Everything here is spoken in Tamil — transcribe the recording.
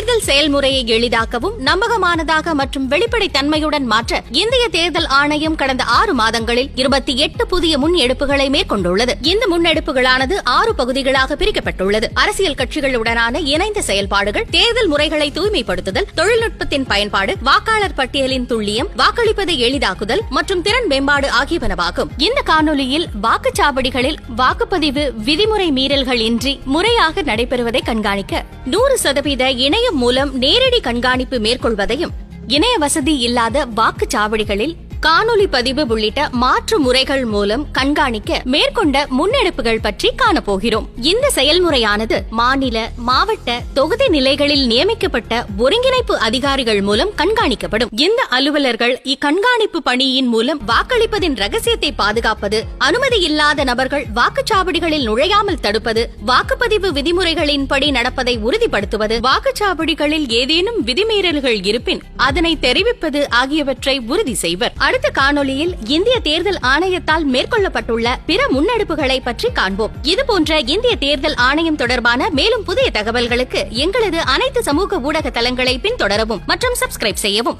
தேர்தல் செயல்முறையை எளிதாக்கவும் நம்பகமானதாக மற்றும் வெளிப்படைத்தன்மையுடன் மாற்ற இந்திய தேர்தல் ஆணையம் கடந்த 6 மாதங்களில் 28 புதிய முன்னெடுப்புகளை மேற்கொண்டுள்ளது. இந்த முன்னெடுப்புகளானது 6 பகுதிகளாக பிரிக்கப்பட்டுள்ளது. அரசியல் கட்சிகளுடனான இணைந்த செயல்பாடுகள், தேர்தல் முறைகளை தூய்மைப்படுத்துதல், தொழில்நுட்பத்தின் பயன்பாடு, வாக்காளர் பட்டியலின் துல்லியம், வாக்களிப்பதை எளிதாக்குதல் மற்றும் திறன் மேம்பாடு ஆகியவனவாகும். இந்த காணொலியில் வாக்குச்சாவடிகளில் வாக்குப்பதிவு விதிமுறை மீறல்கள் இன்றி முறையாக நடைபெறுவதை கண்காணிக்க 100% இணையம் மூலம் நேரடி கண்காணிப்பு மேற்கொள்வதையும், இணைய வசதி இல்லாத வாக்குச்சாவடிகளில் காணொலி பதிவு உள்ளிட்ட மாற்று முறைகள் மூலம் கண்காணிக்க மேற்கொண்ட முன்னெடுப்புகள் பற்றி காணப்போகிறோம். இந்த செயல்முறையானது மாநில, மாவட்ட, தொகுதி நிலைகளில் நியமிக்கப்பட்ட ஒருங்கிணைப்பு அதிகாரிகள் மூலம் கண்காணிக்கப்படும். இந்த அலுவலர்கள் இக்கண்காணிப்பு பணியின் மூலம் வாக்களிப்பதின் ரகசியத்தை பாதுகாப்பது, அனுமதி இல்லாத நபர்கள் வாக்குச்சாவடிகளில் நுழையாமல் தடுப்பது, வாக்குப்பதிவு விதிமுறைகளின்படி நடப்பதை உறுதிப்படுத்துவது, வாக்குச்சாவடிகளில் ஏதேனும் விதிமீறல்கள் இருப்பின் அதனை தெரிவிப்பது ஆகியவற்றை உறுதி செய்வர். அடுத்த காணொலியில் இந்திய தேர்தல் ஆணையத்தால் மேற்கொள்ளப்பட்டுள்ள பிற முன்னெடுப்புகளை பற்றி காண்போம். இதுபோன்ற இந்திய தேர்தல் ஆணையம் தொடர்பான மேலும் புதிய தகவல்களுக்கு எங்களது அனைத்து சமூக ஊடக தளங்களை பின்தொடரவும் மற்றும் சப்ஸ்கிரைப் செய்யவும்.